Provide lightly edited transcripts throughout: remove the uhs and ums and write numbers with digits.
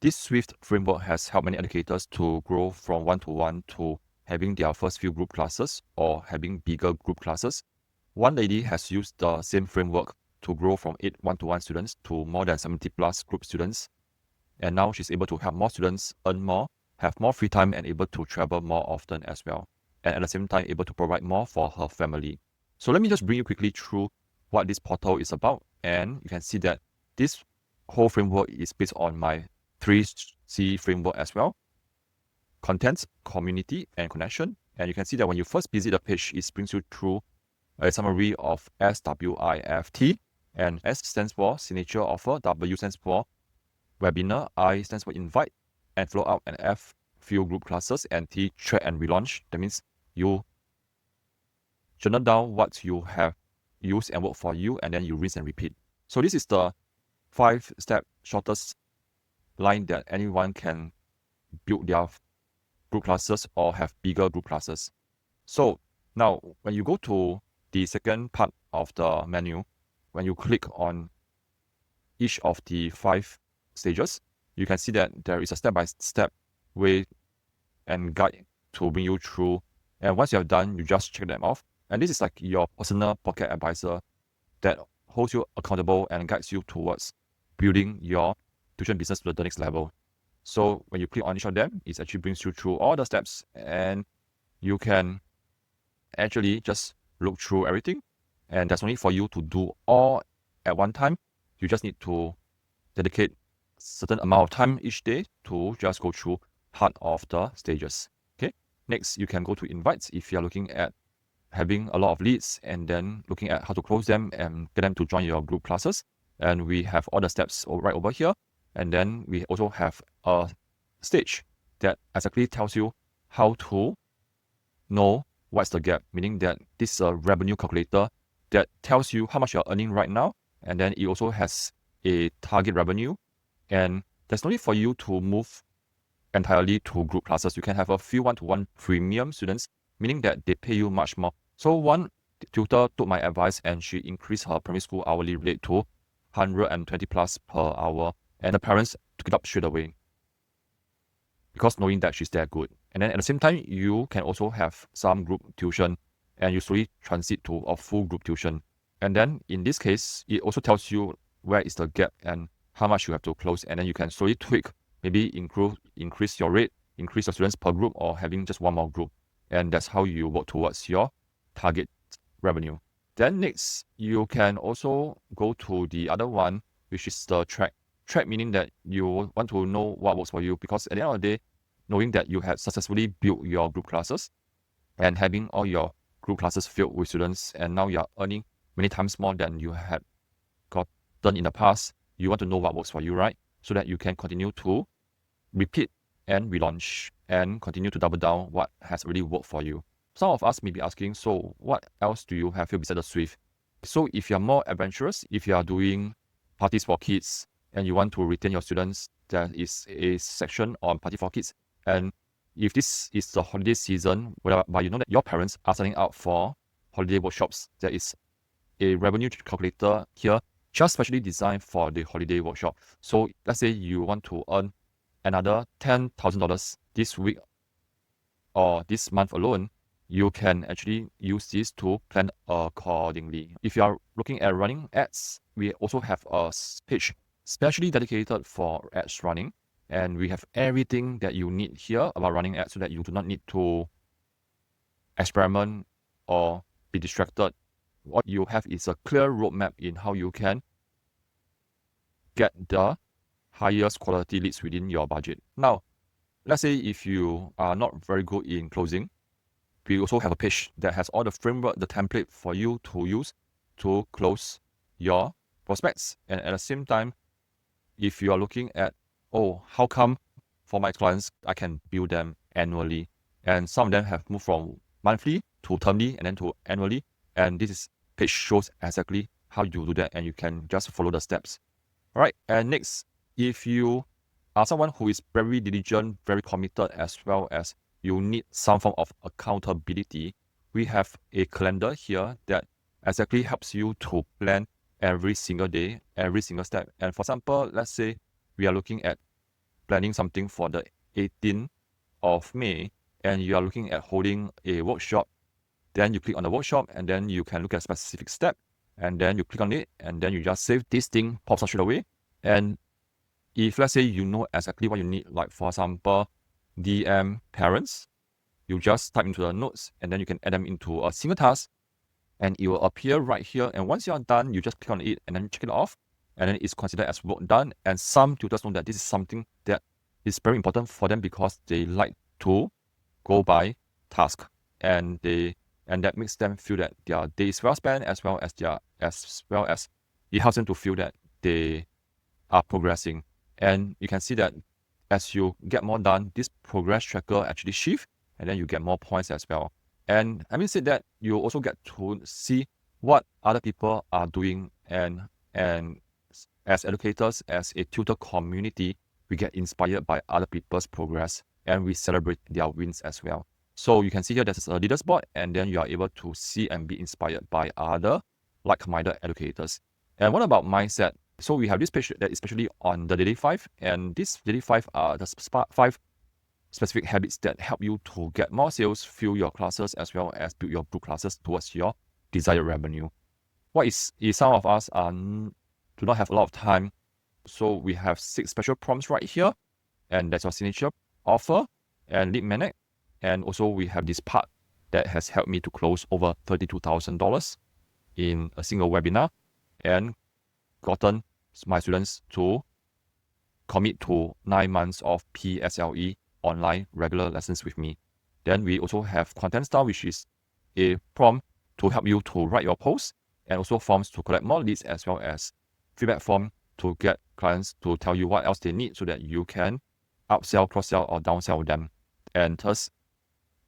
This Swift framework has helped many educators to grow from one-to-one to having their first few group classes or having bigger group classes. One lady has used the same framework to grow from 8 one-to-one students to more than 70 plus group students. And now she's able to help more students earn more, have more free time, and able to travel more often as well. And at the same time, able to provide more for her family. So let me just bring you quickly through what this portal is about. And you can see that this whole framework is based on my 3C framework as well. Content, community, and connection. And you can see that when you first visit the page, it brings you through a summary of SWIFT. And S stands for signature offer, W stands for webinar, I stands for invite, and follow up, and F few group classes, and T track and relaunch. That means you journal down what you have used and work for you, and then you rinse and repeat. So this is the 5-step shortest line that anyone can build their group classes or have bigger group classes. So now when you go to the second part of the menu, when you click on each of the 5 stages, you can see that there is a step-by-step way and guide to bring you through. And once you have done, you just check them off. And this is like your personal pocket advisor that holds you accountable and guides you towards building your tuition business to the next level. So when you click on each of them, it actually brings you through all the steps, and you can actually just look through everything. And that's only for you to do all at one time. You just need to dedicate certain amount of time each day to just go through part of the stages. Okay. Next, you can go to invites if you're looking at having a lot of leads and then looking at how to close them and get them to join your group classes. And we have all the steps right over here. And then we also have a stage that exactly tells you how to know what's the gap, meaning that this is a revenue calculator that tells you how much you're earning right now. And then it also has a target revenue. And there's no need for you to move entirely to group classes. You can have a few one-to-one premium students, meaning that they pay you much more. So one tutor took my advice and she increased her primary school hourly rate to 120 plus per hour. And the parents took it up straight away because knowing that she's that good. And then at the same time, you can also have some group tuition and you slowly transit to a full group tuition. And then in this case, it also tells you where is the gap and how much you have to close. And then you can slowly tweak, maybe increase your rate, increase your students per group, or having just one more group. And that's how you work towards your target revenue. Then next, you can also go to the other one, which is the track. Track meaning that you want to know what works for you, because at the end of the day, knowing that you have successfully built your group classes and having all your group classes filled with students, and now you're earning many times more than you had gotten in the past, you want to know what works for you, right? So that you can continue to repeat and relaunch and continue to double down what has really worked for you. Some of us may be asking, so what else do you have here besides the Swift? So if you're more adventurous, if you are doing parties for kids and you want to retain your students, there is a section on party for kids. And if this is the holiday season, but you know that your parents are signing up for holiday workshops, there is a revenue calculator here just specially designed for the holiday workshop. So let's say you want to earn another $10,000 this week or this month alone, you can actually use this to plan accordingly. If you are looking at running ads, we also have a page specially dedicated for ads running. And we have everything that you need here about running ads so that you do not need to experiment or be distracted. What you have is a clear roadmap in how you can get the highest quality leads within your budget. Now, let's say if you are not very good in closing, we also have a page that has all the framework, the template for you to use to close your prospects. And at the same time, if you are looking at, oh, how come for my clients, I can bill them annually? And some of them have moved from monthly to termly and then to annually. And this page shows exactly how you do that, and you can just follow the steps. All right. And next, if you are someone who is very diligent, very committed, as well as you need some form of accountability, we have a calendar here that exactly helps you to plan every single day, every single step. And for example, let's say we are looking at planning something for the 18th of May and you are looking at holding a workshop, then you click on the workshop and then you can look at a specific step and then you click on it and then you just save. This thing pops up straight away. And if let's say you know exactly what you need, like for example, DM parents, you just type into the notes and then you can add them into a single task and it will appear right here. And once you're done, you just click on it and then check it off and then it's considered as work done. And some tutors know that this is something that is very important for them because they like to go by task and that makes them feel that their day is well spent as well as it helps them to feel that they are progressing. And you can see that as you get more done, this progress tracker actually shifts and then you get more points as well. And having said that, you also get to see what other people are doing and as educators, as a tutor community, we get inspired by other people's progress and we celebrate their wins as well. So you can see here there's a Leaderboard and then you are able to see and be inspired by other like-minded educators. And what about mindset? So we have this page that is especially on the daily 5 and these daily 5 are the 5 specific habits that help you to get more sales, fill your classes as well as build your group classes towards your desired revenue. What is some of us do not have a lot of time, so we have 6 special prompts right here, and that's our signature offer and lead magnet. And also we have this part that has helped me to close over $32,000 in a single webinar and gotten my students to commit to 9 months of PSLE online regular lessons with me. Then we also have content style, which is a prompt to help you to write your posts and also forms to collect more leads as well as feedback form to get clients to tell you what else they need so that you can upsell, cross-sell or downsell them and thus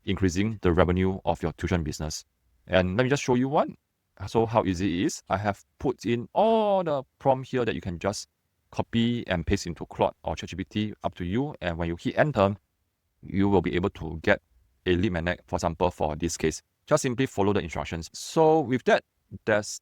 increasing the revenue of your tuition business. And let me just show you one. So how easy it is. I have put in all the prompt here that you can just copy and paste into Claude or ChatGPT, up to you. And when you hit enter, you will be able to get a lead magnet, for example, for this case. Just simply follow the instructions. So with that, there's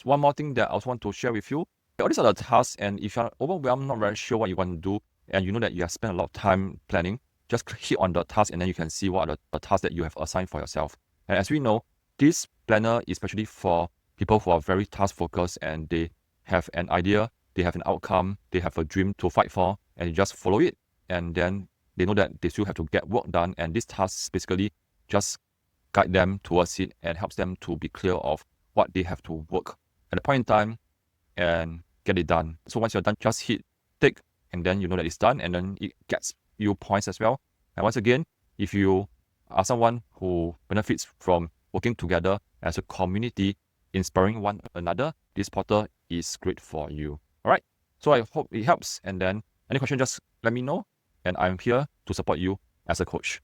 one more thing that I also want to share with you. All these are the tasks, and if you're overwhelmed, not very sure what you want to do, and you know that you have spent a lot of time planning, just hit on the task and then you can see what are the tasks that you have assigned for yourself. And as we know, this planner is especially for people who are very task focused and they have an idea, they have an outcome, they have a dream to fight for, and you just follow it. And then they know that they still have to get work done. And this task basically just guide them towards it and helps them to be clear of what they have to work at the point in time and get it done. So once you're done, just hit tick and then you know that it's done and then it gets you points as well. And once again, if you are someone who benefits from working together as a community, inspiring one another, this portal is great for you. All right. So I hope it helps. And then any question, just let me know. And I'm here to support you as a coach.